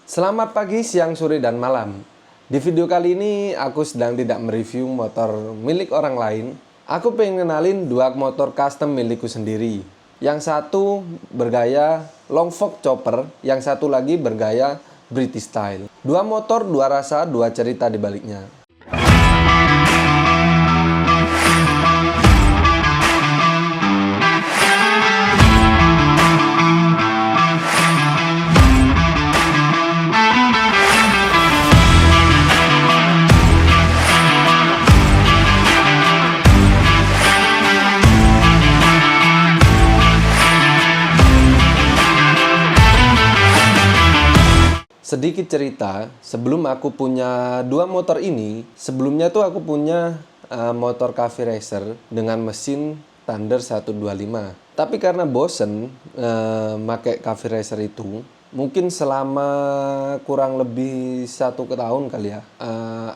Selamat pagi, siang, sore, dan malam. Di video kali ini aku sedang tidak mereview motor milik orang lain. Aku pengen kenalin dua motor custom milikku sendiri. Yang satu bergaya long fork chopper, yang satu lagi bergaya British style. Dua motor, dua rasa, dua cerita di baliknya. Sedikit cerita, sebelum aku punya dua motor ini, sebelumnya tuh aku punya motor cafe racer dengan mesin Thunder 125. Tapi karena bosen pakai cafe racer itu, mungkin selama kurang lebih 1 tahun kali ya,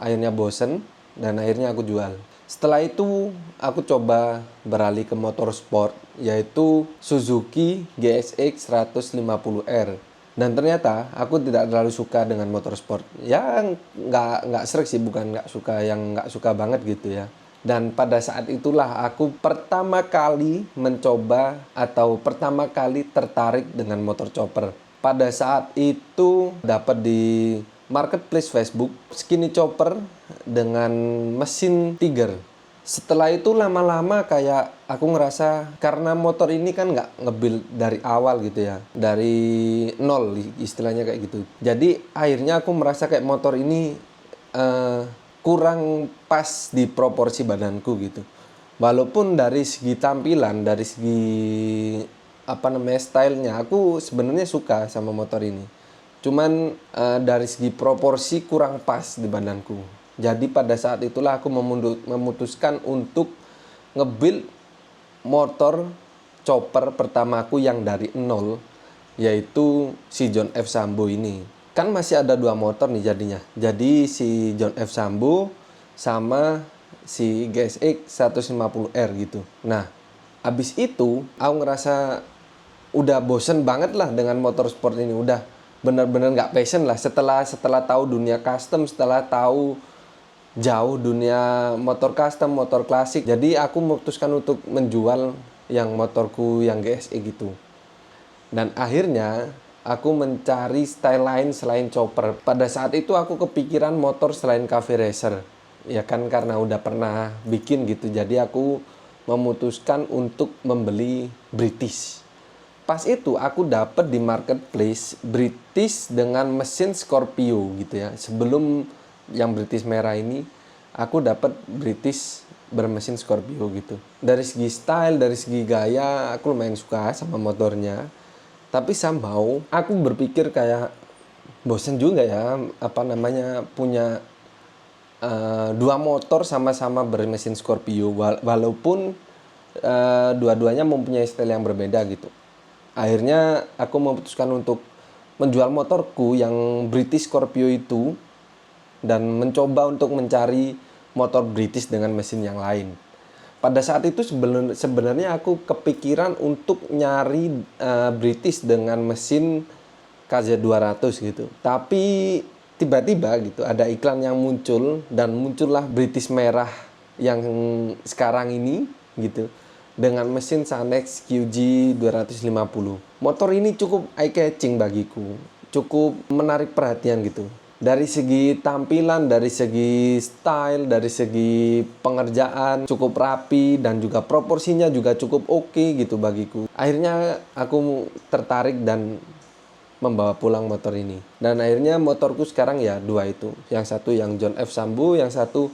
akhirnya bosen dan akhirnya aku jual. Setelah itu aku coba beralih ke motor sport, yaitu Suzuki GSX 150R. Dan ternyata aku tidak terlalu suka dengan motor sport. Ya nggak srek sih, bukan nggak suka, yang nggak suka banget gitu ya. Dan pada saat itulah aku pertama kali mencoba atau pertama kali tertarik dengan motor chopper. Pada saat itu dapat di marketplace Facebook skinny chopper dengan mesin Tiger. Setelah itu lama-lama kayak aku ngerasa, karena motor ini kan nggak nge-build dari awal gitu ya, dari nol istilahnya kayak gitu. Jadi akhirnya aku merasa kayak motor ini kurang pas di proporsi badanku gitu. Walaupun dari segi tampilan, dari segi stylenya, aku sebenarnya suka sama motor ini. Cuman dari segi proporsi kurang pas di badanku. Jadi pada saat itulah aku memutuskan untuk nge-build motor chopper pertamaku yang dari nol, yaitu si John F. Sambo ini. Kan masih ada dua motor nih jadinya. Jadi si John F. Sambo sama si GSX 150R gitu. Nah, abis itu aku ngerasa udah bosen banget lah dengan motor sport ini. Udah bener-bener gak passion lah setelah tahu dunia custom, setelah tahu jauh dunia motor custom, motor klasik. Jadi aku memutuskan untuk menjual yang motorku yang GSE gitu. Dan akhirnya aku mencari style lain selain chopper. Pada saat itu aku kepikiran motor selain cafe racer. Ya kan, karena udah pernah bikin gitu. Jadi aku memutuskan untuk membeli British. Pas itu aku dapat di marketplace British dengan mesin Scorpio gitu ya. Sebelum yang British merah ini, aku dapat British bermesin Scorpio gitu. Dari segi style, dari segi gaya, aku lumayan suka sama motornya. Tapi somehow aku berpikir kayak bosen juga ya, punya dua motor sama-sama bermesin Scorpio, walaupun dua-duanya mempunyai style yang berbeda gitu. Akhirnya aku memutuskan untuk menjual motorku yang British Scorpio itu dan mencoba untuk mencari motor British dengan mesin yang lain. Pada saat itu sebenarnya aku kepikiran untuk nyari British dengan mesin KZ200 gitu. Tapi tiba-tiba gitu ada iklan yang muncul dan muncullah British merah yang sekarang ini gitu, dengan mesin Sanex QG 250. Motor ini cukup eye-catching bagiku, cukup menarik perhatian gitu. Dari segi tampilan, dari segi style, dari segi pengerjaan cukup rapi dan juga proporsinya juga cukup oke gitu bagiku. Akhirnya aku tertarik dan membawa pulang motor ini. Dan akhirnya motorku sekarang ya dua itu. Yang satu yang John F. Sambo, yang satu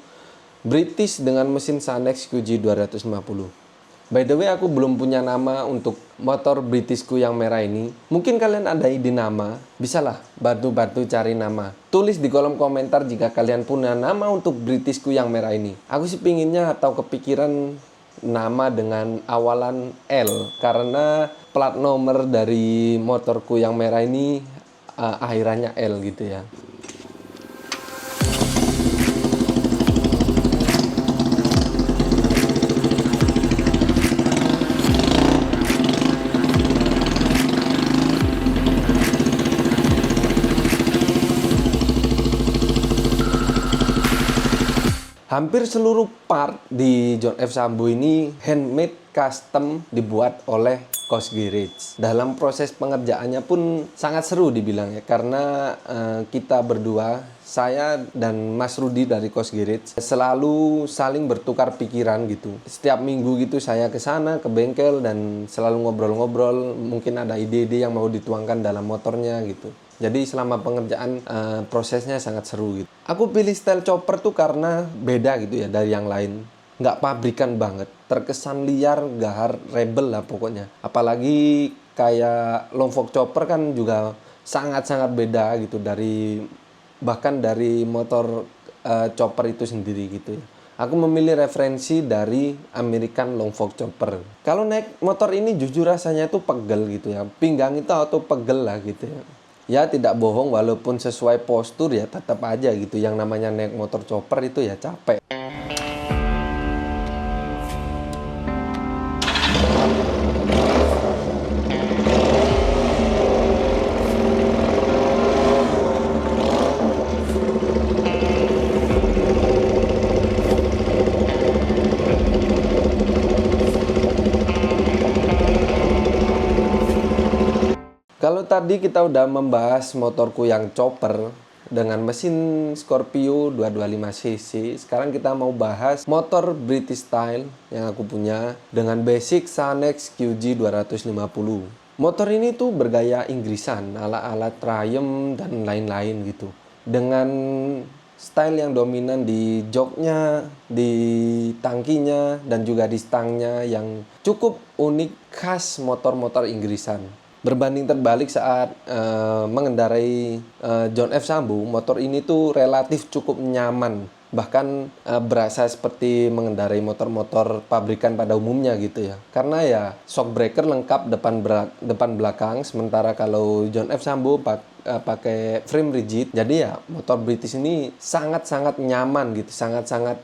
British dengan mesin Sanex QG 250. By the way, aku belum punya nama untuk motor Britishku yang merah ini. Mungkin kalian ada ide nama, bisalah bantu-bantu cari nama. Tulis di kolom komentar jika kalian punya nama untuk Britishku yang merah ini. Aku sih pinginnya atau kepikiran nama dengan awalan L, karena plat nomor dari motorku yang merah ini akhirannya L gitu ya. Hampir seluruh part di John F. Sambo ini handmade, custom, dibuat oleh Kos Garage. Dalam proses pengerjaannya pun sangat seru dibilang ya, karena kita berdua, saya dan Mas Rudi dari Kos Garage, selalu saling bertukar pikiran gitu. Setiap minggu gitu saya ke sana, ke bengkel, dan selalu ngobrol-ngobrol, mungkin ada ide-ide yang mau dituangkan dalam motornya gitu. Jadi selama pengerjaan prosesnya sangat seru gitu. Aku pilih style chopper tuh karena beda gitu ya dari yang lain. Nggak pabrikan banget, terkesan liar, gahar, rebel lah pokoknya. Apalagi kayak long fork chopper kan juga sangat-sangat beda gitu dari bahkan dari motor chopper itu sendiri gitu ya. Aku memilih referensi dari American long fork chopper. Kalau naik motor ini jujur rasanya tuh pegel gitu ya. Pinggang itu auto pegel lah gitu ya. Ya tidak bohong, walaupun sesuai postur ya tetap aja gitu. Yang namanya naik motor chopper itu ya capek. Kalau tadi kita udah membahas motorku yang chopper dengan mesin Scorpio 225cc, sekarang kita mau bahas motor British style yang aku punya dengan basic Sanex QG 250. Motor ini tuh bergaya Inggrisan, ala-ala Triumph dan lain-lain gitu. Dengan style yang dominan di joknya, di tangkinya, dan juga di stangnya yang cukup unik khas motor-motor Inggrisan. Berbanding terbalik saat mengendarai John F. Sambo, motor ini tuh relatif cukup nyaman. Bahkan berasa seperti mengendarai motor-motor pabrikan pada umumnya gitu ya. Karena ya shock breaker lengkap depan belakang, sementara kalau John F. Sambo pakai frame rigid. Jadi ya motor British ini sangat-sangat nyaman gitu, sangat-sangat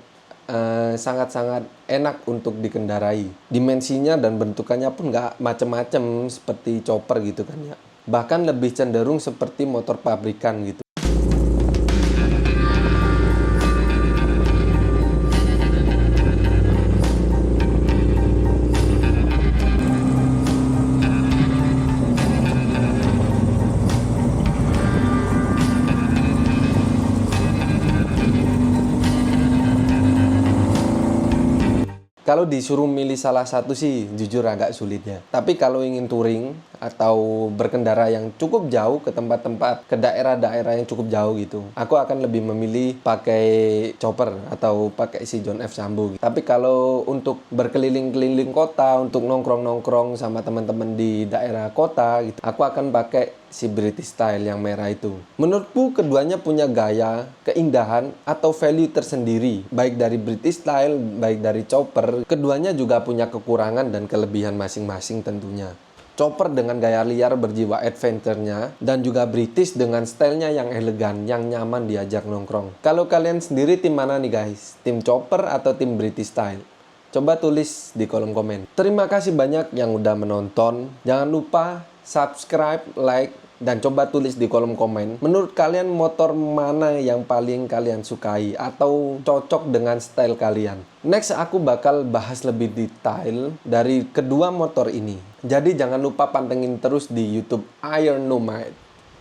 enak untuk dikendarai. Dimensinya dan bentukannya pun nggak macem-macem seperti chopper gitu kan ya. Bahkan lebih cenderung seperti motor pabrikan gitu. Kalau disuruh milih salah satu sih jujur agak sulit ya. Tapi kalau ingin touring atau berkendara yang cukup jauh ke tempat-tempat, ke daerah-daerah yang cukup jauh gitu, aku akan lebih memilih pakai chopper atau pakai si John F. Sambo gitu. Tapi kalau untuk berkeliling-keliling kota, untuk nongkrong-nongkrong sama teman-teman di daerah kota gitu, aku akan pakai si British style yang merah itu. Menurutku keduanya punya gaya, keindahan, atau value tersendiri. Baik dari British style, baik dari chopper, keduanya juga punya kekurangan dan kelebihan masing-masing tentunya. Chopper dengan gaya liar berjiwa adventure-nya, dan juga British dengan stylenya yang elegan, yang nyaman diajak nongkrong. Kalau kalian sendiri tim mana nih guys? Tim chopper atau tim British style? Coba tulis di kolom komen. Terima kasih banyak yang udah menonton. Jangan lupa subscribe, like, dan coba tulis di kolom komen. Menurut kalian motor mana yang paling kalian sukai atau cocok dengan style kalian? Next aku bakal bahas lebih detail dari kedua motor ini. Jadi jangan lupa pantengin terus di YouTube Iron Nomad.